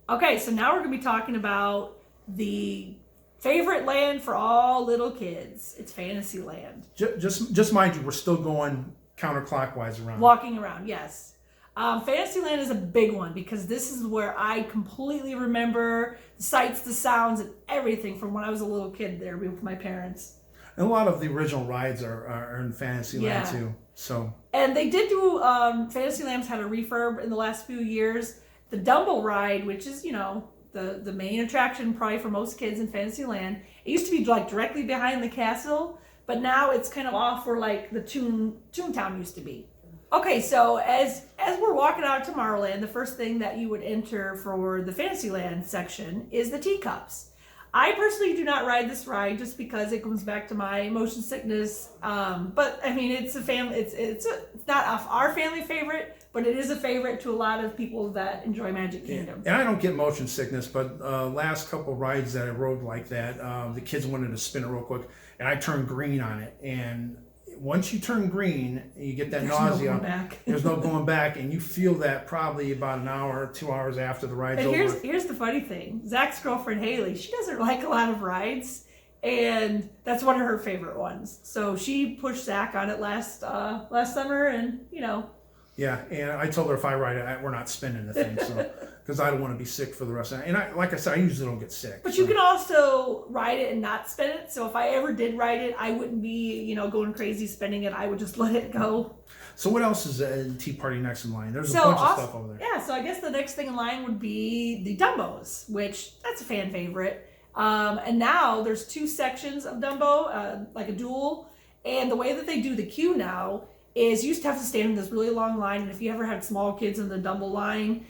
Okay, so now we're going to be talking about the favorite land for all little kids. It's Fantasyland. Just mind you, we're still going counterclockwise around. Walking around, yes. Fantasyland is a big one because this is where I completely remember the sights, the sounds, and everything from when I was a little kid there with my parents. And a lot of the original rides are in Fantasyland too. So. And they did do, Fantasyland's had a refurb in the last few years. The Dumbo ride, which is, the main attraction probably for most kids in Fantasyland. It used to be like directly behind the castle, but now it's kind of off where like the Toontown used to be. Okay, so as we're walking out of Tomorrowland, the first thing that you would enter for the Fantasyland section is the teacups. I personally do not ride this ride just because it comes back to my motion sickness. But I mean, it's a family. It's not our family favorite, but it is a favorite to a lot of people that enjoy Magic Kingdom. And I don't get motion sickness, but last couple rides that I rode like that, the kids wanted to spin it real quick, and I turned green on it. And once you turn green, you get that nausea. No going back. There's no going back, and you feel that probably about an hour or 2 hours after the ride's over. Here's the funny thing. Zach's girlfriend Haley, she doesn't like a lot of rides, and that's one of her favorite ones. So she pushed Zach on it last summer, and Yeah, and I told her if I ride it, we're not spinning the thing, so because I don't want to be sick for the rest of it. And like I said, I usually don't get sick. But you can also ride it and not spin it. So if I ever did ride it, I wouldn't be, going crazy spinning it. I would just let it go. So what else is at Tea Party next in line? There's a bunch of stuff over there. Yeah, so I guess the next thing in line would be the Dumbos, which that's a fan favorite. And now there's 2 sections of Dumbo, like a duel. And the way that they do the queue now is you used to have to stand in this really long line, and if you ever had small kids in the Dumbo line,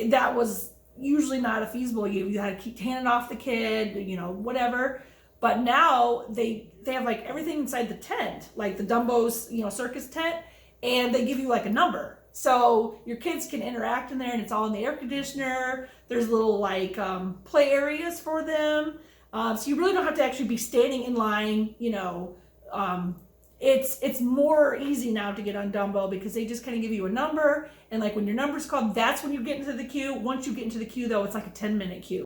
that was usually not feasible. You had to keep handing off the kid, whatever. But now they have like everything inside the tent, like the Dumbo's, circus tent, and they give you like a number. So your kids can interact in there, and it's all in the air conditioner. There's little like play areas for them. So you really don't have to actually be standing in line, It's more easy now to get on Dumbo because they just kind of give you a number, and like when your number's called, that's when you get into the queue. Once you get into the queue, though, it's like a 10-minute queue.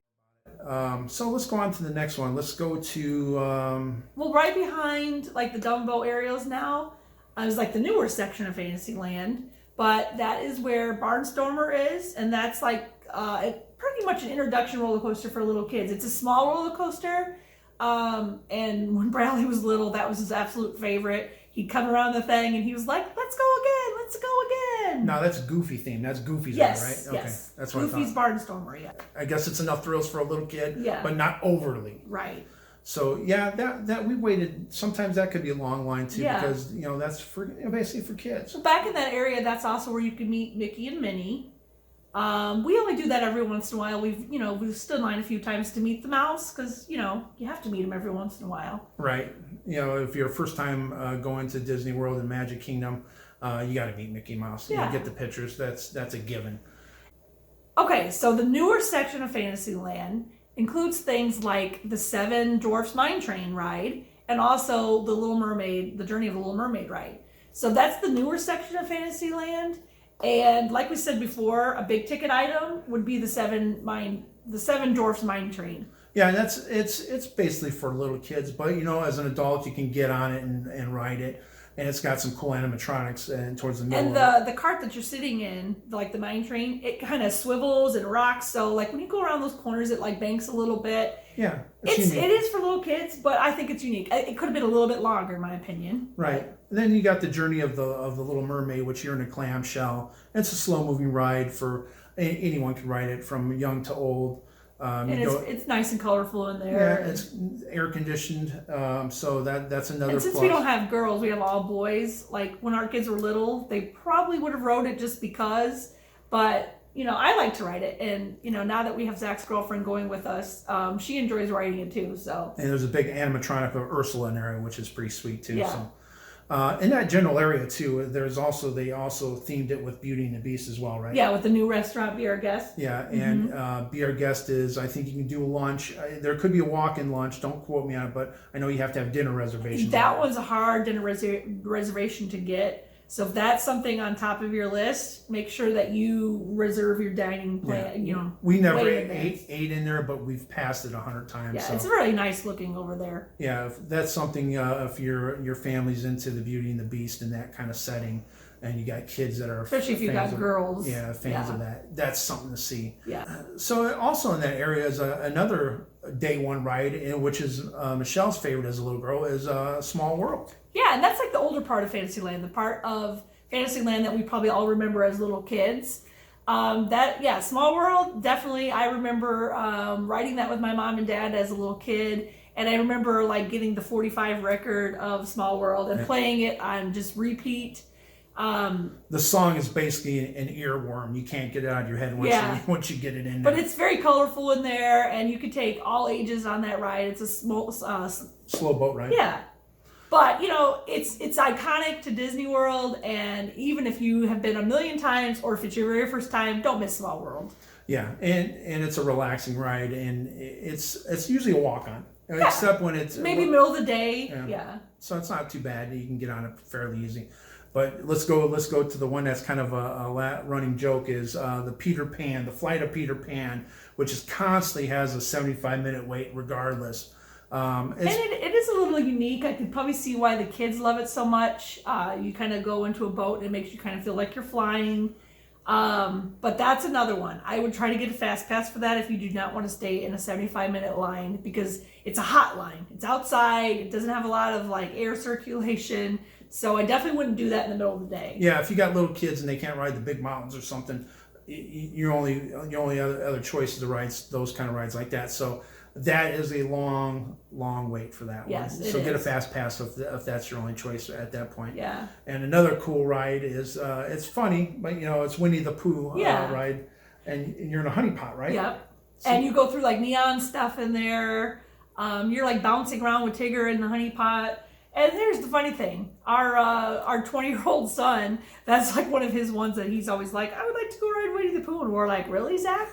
So let's go on to the next one. Let's go to well, right behind like the Dumbo areas now is like the newer section of Fantasyland, but that is where Barnstormer is, and that's like pretty much an introduction roller coaster for little kids. It's a small roller coaster. And when Bradley was little, that was his absolute favorite. He'd come around the thing and he was like, let's go again. No, that's Goofy theme. That's Goofy's yes, ride, right? Yes. Okay. That's what Goofy's Barnstormer, yeah. I guess it's enough thrills for a little kid, yeah, but not overly. Right. So yeah, that we waited. Sometimes that could be a long line too, yeah, because that's for basically for kids. So back in that area, that's also where you can meet Mickey and Minnie. We only do that every once in a while. We've stood in line a few times to meet the mouse because you have to meet him every once in a while. Right. If you're first time going to Disney World and Magic Kingdom, you got to meet Mickey Mouse. Yeah. Get the pictures. That's a given. Okay, so the newer section of Fantasyland includes things like the 7 Dwarfs Mine Train ride and also the Little Mermaid, the Journey of the Little Mermaid ride. So that's the newer section of Fantasyland. And like we said before, a big ticket item would be the 7 Dwarfs Mine Train. Yeah, and it's basically for little kids, but as an adult you can get on it and ride it, and it's got some cool animatronics and towards the middle. And the cart that you're sitting in, like the mine train, it kind of swivels and rocks. So like when you go around those corners, it like banks a little bit. Yeah, it is for little kids, but I think it's unique. It could have been a little bit longer, in my opinion. Right. And then you got the Journey of the Little Mermaid, which you're in a clamshell. It's a slow moving ride for anyone can ride it, from young to old. And it's nice and colorful in there. Yeah, it's air conditioned, so that's another. And since plus. we don't have girls, we have all boys. Like when our kids were little, they probably would have rode it just because. But I like to ride it, and now that we have Zach's girlfriend going with us, she enjoys riding it too. So. And there's a big animatronic of Ursula in there, which is pretty sweet too. Yeah. So. In that general area too, they also themed it with Beauty and the Beast as well, right? Yeah, with the new restaurant, Be Our Guest. Yeah, and Be Our Guest is, I think you can do a lunch. There could be a walk-in lunch. Don't quote me on it, but I know you have to have dinner reservations. That was a hard dinner reservation to get. So if that's something on top of your list, make sure that you reserve your dining plan. Yeah. You know, We never way in advance. ate in there, but we've passed it 100 times. Yeah, so. it's really nice looking over there. Yeah, if that's something. If your family's into the Beauty and the Beast in that kind of setting, and you got kids that are Especially if you got girls. Yeah, fans of that. That's something to see. Yeah. So also in that area is another day one ride, which is Michelle's favorite as a little girl, is Small World. Yeah, and that's like the older part of Fantasyland, the part of Fantasyland that we probably all remember as little kids. Small World, definitely. I remember riding that with my mom and dad as a little kid, and I remember like getting the 45 record of Small World and playing it on just repeat. The song is basically an earworm. You can't get it out of your head once you get it in there. But it's very colorful in there, and you could take all ages on that ride. It's a slow boat ride. Yeah. But, you know, it's iconic to Disney World, and even if you have been a million times, or if it's your very first time, don't miss Small World. Yeah, and it's a relaxing ride, and it's usually a walk-on, except when it's... Maybe middle of the day, yeah. So it's not too bad. You can get on it fairly easy. But let's go to the one that's kind of a running joke is the Peter Pan, the Flight of Peter Pan, which is constantly has a 75-minute wait regardless. And it is a little unique. I could probably see why the kids love it so much. You kind of go into a boat and it makes you kind of feel like you're flying. But that's another one. I would try to get a fast pass for that if you do not want to stay in a 75-minute line, because it's a hot line. It's outside. It doesn't have a lot of like air circulation. So I definitely wouldn't do that in the middle of the day. Yeah, if you got little kids and they can't ride the big mountains or something, your only other choice is to ride those kind of rides like that. So that is a long wait for that one. Yes, So get a fast pass if that's your only choice at that point. Yeah. And another cool ride is it's funny, but it's Winnie the Pooh ride, and you're in a honey pot, right? Yep. So, and you go through like neon stuff in there. You're like bouncing around with Tigger in the honey pot. And here's the funny thing, our 20-year-old son, that's like one of his ones that he's always like, I would like to go ride Winnie the Pooh, and we're like, really, Zach?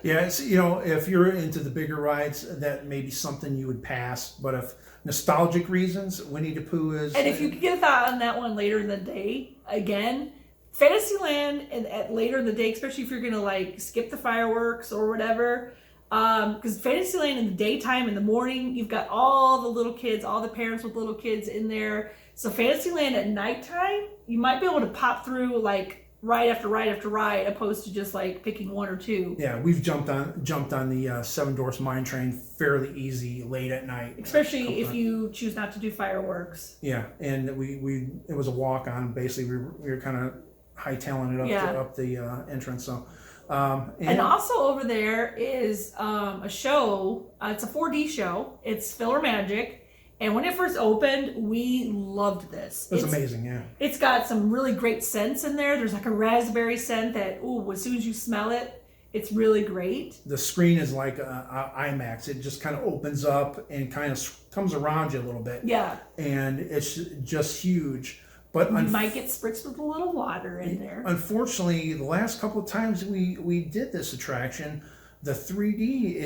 Yeah, it's, if you're into the bigger rides, that may be something you would pass, but if nostalgic reasons, Winnie the Pooh is... And if you could get a thought on that one later in the day, again, Fantasyland and later in the day, especially if you're going to like skip the fireworks or whatever... Because Fantasyland in the daytime, in the morning, you've got all the little kids, all the parents with little kids in there. So Fantasyland at nighttime, you might be able to pop through like ride after ride after ride, opposed to just like picking one or two. Yeah, we've jumped on the Seven Dwarfs Mine Train fairly easy late at night. Especially if you choose not to do fireworks. Yeah, and it was a walk on. Basically, we were kind of hightailing it up the entrance. So. And also over there is a show. It's a 4D show. It's Filler Magic. And when it first opened, we loved this. It's amazing, yeah. It's got some really great scents in there. There's like a raspberry scent that, as soon as you smell it, it's really great. The screen is like IMAX. It just kind of opens up and kind of comes around you a little bit. Yeah. And it's just huge. But you might get spritzed with a little water in there. Unfortunately, the last couple of times we did this attraction, the 3D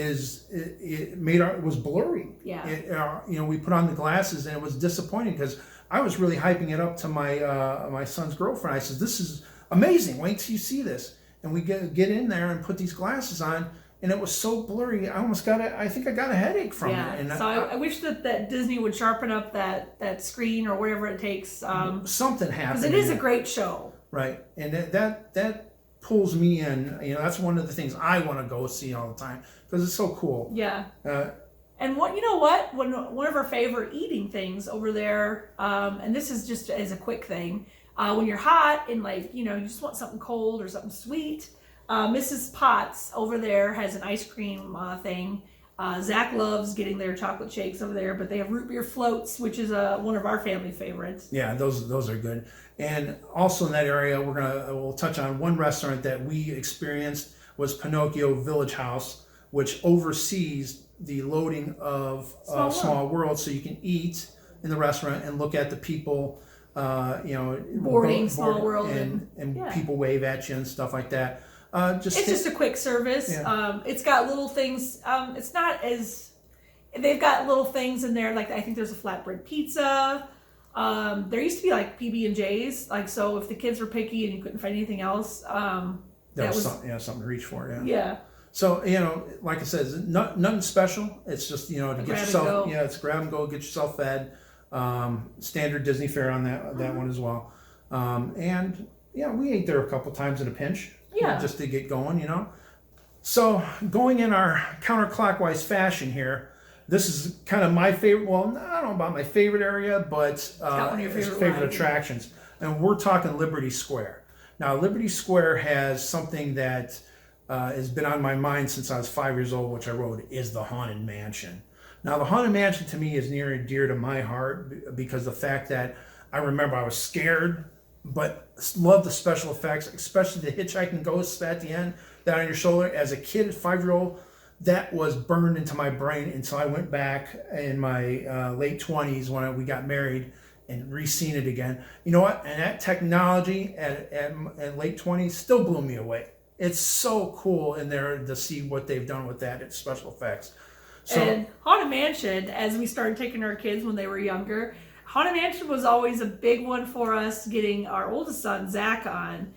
was blurry. Yeah. We put on the glasses and it was disappointing because I was really hyping it up to my son's girlfriend. I said, "This is amazing. Wait till you see this." And we get in there and put these glasses on. And it was so blurry, I think I got a headache from it. And so I wish that Disney would sharpen up that screen or whatever it takes. Something happened. Because it is a great show. Right. And that pulls me in. That's one of the things I want to go see all the time because it's so cool. Yeah. And one of our favorite eating things over there, and this is just as a quick thing, when you're hot and you just want something cold or something sweet, Mrs. Potts over there has an ice cream thing. Zach loves getting their chocolate shakes over there, but they have root beer floats, which is one of our family favorites. Yeah, those are good. And also in that area, we'll touch on one restaurant that we experienced was Pinocchio Village House, which oversees the loading of Small World, so you can eat in the restaurant and look at the people, boarding Small World and people wave at you and stuff like that. It's just a quick service. Yeah. It's got little things. It's not as... They've got little things in there, like I think there's a flatbread pizza. There used to be like PB&Js, like so if the kids were picky and you couldn't find anything else, that was something to reach for. Yeah. So like I said, it's nothing special. It's just to get yourself. Yeah, it's grab and go, get yourself fed. Standard Disney fare on that one as well. And we ate there a couple times in a pinch. Yeah. Just to get going, So going in our counterclockwise fashion here, this is kind of my favorite. Well, I don't know about my favorite area, but it's one of your favorite attractions. And we're talking Liberty Square. Now, Liberty Square has something that has been on my mind since I was 5 years old, which I wrote, is the Haunted Mansion. Now, the Haunted Mansion to me is near and dear to my heart because the fact that I remember I was scared, but loved the special effects, especially the hitchhiking ghosts at the end, down on your shoulder. As a kid, 5-year-old, that was burned into my brain until I went back in my late 20s when we got married and re-seen it again. You know what? And that technology at late 20s still blew me away. It's so cool in there to see what they've done with that. It's special effects. So, and Haunted Mansion, as we started taking our kids when they were younger, Haunted Mansion was always a big one for us getting our oldest son, Zach, on.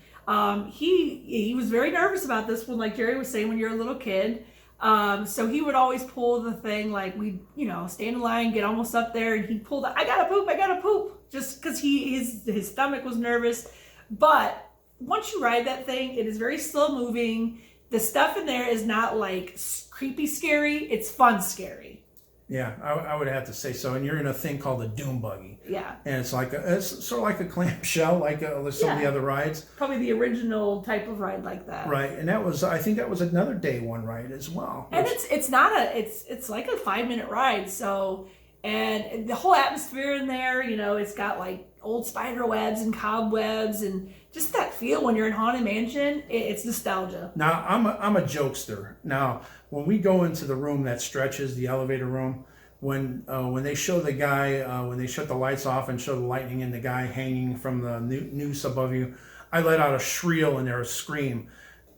He was very nervous about this one, like Jerry was saying, when you're a little kid. So he would always pull the thing, like we'd, stand in line, get almost up there, and he'd pull I gotta poop, just because his stomach was nervous. But once you ride that thing, it is very slow moving. The stuff in there is not like creepy scary, it's fun scary. Yeah, I would have to say so. And you're in a thing called a doom buggy. Yeah. And it's sort of like a clamshell, like some of the other rides. Probably the original type of ride like that. Right, and I think that was another day one ride as well. And it's like a 5-minute ride. So, and the whole atmosphere in there, it's got like old spider webs and cobwebs and just that feel when you're in Haunted Mansion. It's nostalgia. Now I'm a jokester. Now when we go into the room that stretches, the elevator room, when they show the guy, when they shut the lights off and show the lightning and the guy hanging from the noose above you, I let out a shriek in there, a scream,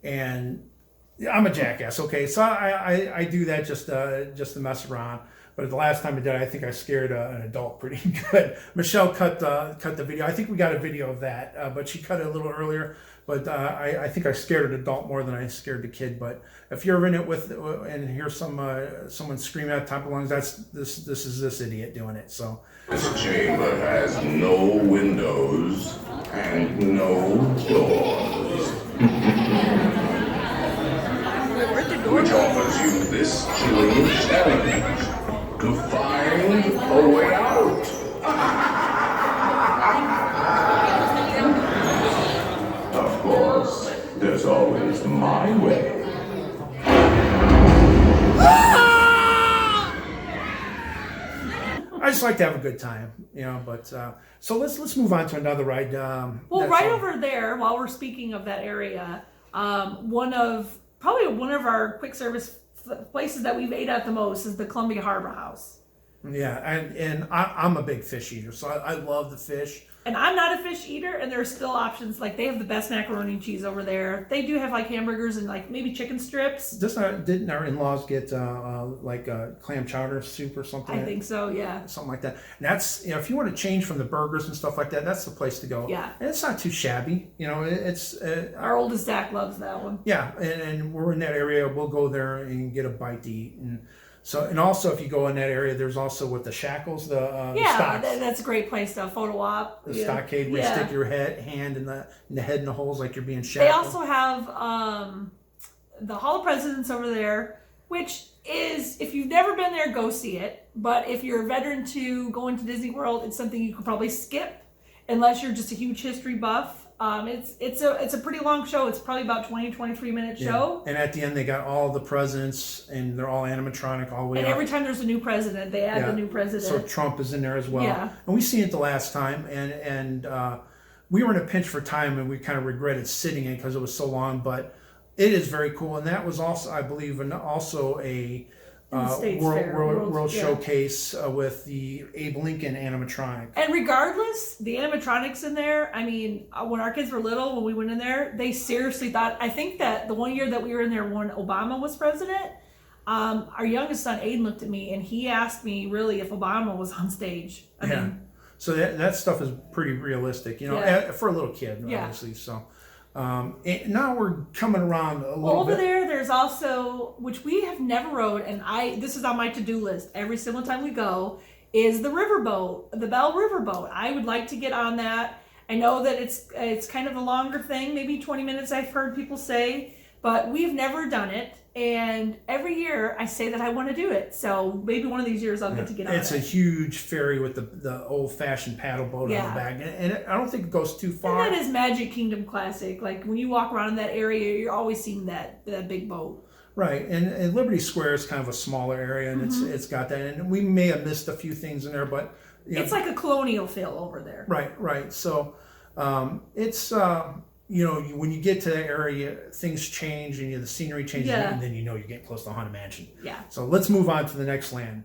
and I'm a jackass. Okay, so I do that just to mess around. But the last time I did, I think I scared an adult pretty good. Michelle cut the video. I think we got a video of that, but she cut it a little earlier. But I think I scared an adult more than I scared the kid. But if you're in it and hear someone screaming at the top of lungs, this is this idiot doing it. So this chamber has no windows and no doors, which offers you this chilling challenge to find a way out. Of course, there's always my way. I just like to have a good time, but so let's move on to another ride. Over there, while we're speaking of that area, one of our quick service places that we've ate at the most is the Columbia Harbor House. Yeah, and I'm a big fish eater, so I love the fish. And I'm not a fish eater, and there are still options. Like, they have the best macaroni and cheese over there. They do have, like, hamburgers and, like, maybe chicken strips. Didn't our in-laws get, clam chowder soup or something? I think so, yeah. Something like that. And that's, if you want to change from the burgers and stuff like that, that's the place to go. Yeah. And it's not too shabby. It's... our oldest Zach loves that one. Yeah, and we're in that area. We'll go there and get a bite to eat. And also, if you go in that area, there's also with the shackles, the stocks. That's a great place to photo op. The stockade where you stick your hand in the head in the holes like you're being shackled. They also have the Hall of Presidents over there, which is, if you've never been there, go see it. But if you're a veteran to going to Disney World, it's something you could probably skip unless you're just a huge history buff. It's a pretty long show. It's probably about 23-minute show. And at the end, they got all the presidents, and they're all animatronic all the way up. And every time there's a new president, they add the new president. So Trump is in there as well. Yeah. And we seen it the last time, and we were in a pinch for time, and we kind of regretted sitting in because it was so long. But it is very cool, and that was also, I believe, also a World Showcase with the Abe Lincoln animatronic. And regardless, the animatronics in there, I mean, when our kids were little, when we went in there, they seriously thought, I think that the one year that we were in there when Obama was president, our youngest son, Aiden, looked at me and he asked me really if Obama was on stage. I mean, So that stuff is pretty realistic, for a little kid, Yeah. obviously. So and now we're coming around a little Over bit. there's also, which we have never rode, and this is on my to-do list every single time we go, is the riverboat, the Bell Riverboat. I would like to get on that. I know that it's kind of a longer thing, maybe 20 minutes I've heard people say, but we've never done it. And every year I say that I want to do it. So maybe one of these years I'll get to get on It's it. a huge ferry with the old-fashioned paddle boat on the back. And I don't think it goes too far. And that is Magic Kingdom classic. Like when you walk around in that area, you're always seeing that big boat. Right, and Liberty Square is kind of a smaller area, and it's got that. And we may have missed a few things in there, but... It's like a colonial feel over there. Right. So it's... when you get to that area, things change and the scenery changes, and then you're getting close to Haunted Mansion. Yeah. So let's move on to the next land.